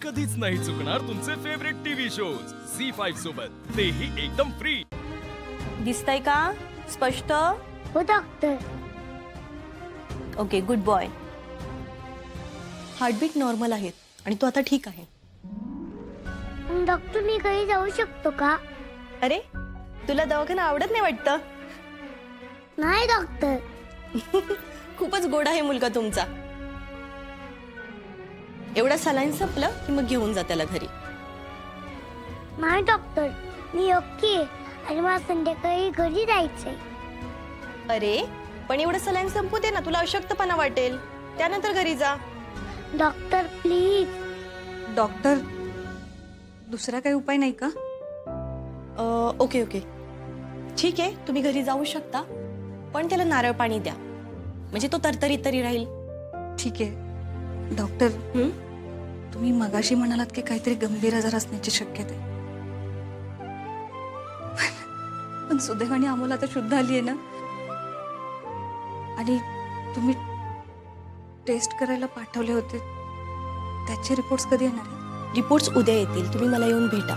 कधीच नाही चुकणार तुमचे फेवरेट टीव्ही शोज झी5 सोबत, तेही एकदम फ्री। दिसतंय का स्पष्ट? हो doctor. Okay, good boy. Heartbeat normal आहेत आणि तो आता ठीक आहे। डॉक्टर मी घरी जाऊ शकतो का? अरे तुला दवाखाना आवडत नाही वाटतं? नाही डॉक्टर। खूपच गोड आहे मुलगा तुमचा। एवढा सलाईन संपलं की मग घेऊन जा त्याला घरी। नाही डॉक्टर, मी ओके आणि मला संध्याकाळी घरी जायचंय। अरे पण एवढं सलाईन संपू दे ना, तुला अशक्तपणा वाटेल, त्यानंतर घरी जा। Doctor please. डॉक्टर दुसरा काही उपाय नाही का? ओके ओके ठीक आहे, तुम्ही घरी जाऊ शकता, पण त्याला नारळ पाणी द्या, म्हणजे तो तरतरीत तरी राहील। ठीक आहे डॉक्टर, तुम्ही मगाशी म्हणालात की काहीतरी गंभीर आजार असण्याची शक्यता आहे, पण सुदैवाने आम्हाला आता शुद्ध आली आहे ना, आणि तुम्ही टेस्ट करायला पाठवले होते त्याचे रिपोर्ट्स कधी येणार आहेत? रिपोर्ट्स उद्या येतील, तुम्ही मला येऊन भेटा।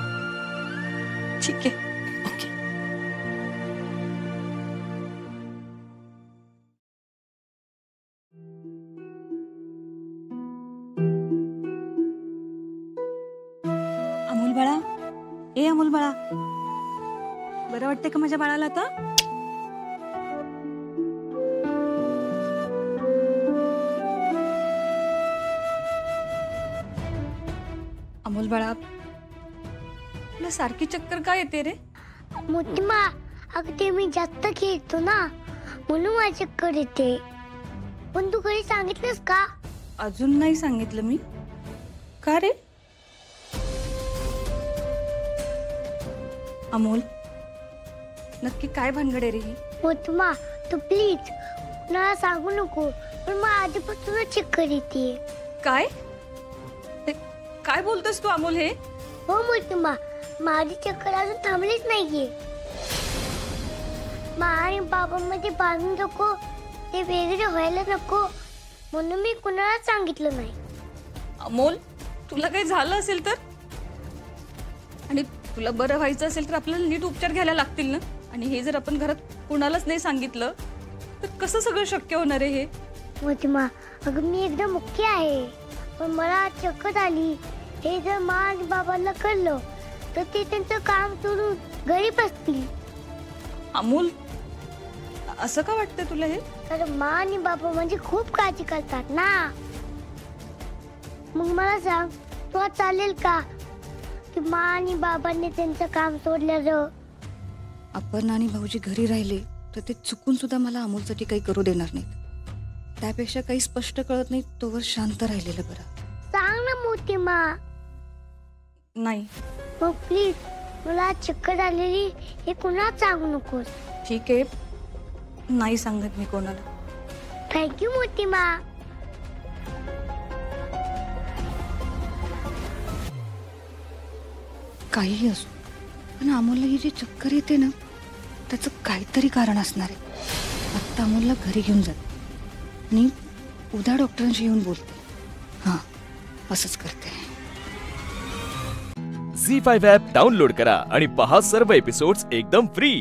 ठीक आहे। ओके। अमोल बाळा, ए अमोल बाळा, बरं वाटतंय का माझ्या बाळाला आता? अमोल बाळा, तुला सारखी चक्कर का येते रे? मोठीमा, अगदी मी जास्त खेळतो ना, म्हणून मला चक्कर येते। पण तू घरी सांगितलंस का? अजून नाही सांगितलं मी। का रे? अमोल, नक्की काय भानगड आहे रे ही? मोठीमा तू प्लीज मला सांगू नको, पण मला आधीपासूनच चक्कर येते। काय काय बोलतोस तू अमोल हे? हो मोठीमा, माझी चक्कर अजून थांबलीच नाहीये। मा आणि बाबांमध्ये बांधून नको, ते वेगळे व्हायला नको, म्हणून मी कुणालाच सांगितलं नाही। अमोल, तुला काही झालं असेल तर, आणि तुला बरं व्हायचं असेल तर आपल्याला नीट उपचार घ्यायला लागतील ना, आणि हे जर आपण घरात कुणालाच नाही सांगितलं तर कसं सगळं शक्य होणार आहे हे? मोठीमा, अगं मी एकदम ओके आहे, पण मला चक्कर आली, हे जर मा आणि बाबांना कळलं तर ते त्यांचं काम सोडून घरी बसतील। अमोल, असं का वाटतंय तुला हे? तर मा आणि बाबा म्हणजे खूप काळजी करतात ना। मग मला सांग, तुला चालेल का की मा आणि बाबांनी त्यांचं काम सोडलं? आपण आणि भाऊजी घरी राहिले तर ते चुकून सुद्धा मला अमोलसाठी काही करू देणार नाहीत, त्यापेक्षा काही स्पष्ट कळत नाही तोवर शांत राहिलेलं बरं। सांग ना मोठीमा। नाही। मग प्लीज मला चक्कर आलेली हे कुणाला सांगू नकोस। ठीक आहे, नाही सांगत मी कोणाला। थँक्यू मोठीमा। काहीही असो, पण अमोलला ही जी चक्कर येते ना, त्याचं काहीतरी कारण असणार आहे। आत्ता अमोलला घरी घेऊन जात आणि उद्या डॉक्टरांशी येऊन बोलते। हां, असंच करते। झी5 ॲप डाउनलोड करा आणि पहा सर्व एपिसोड्स एकदम फ्री।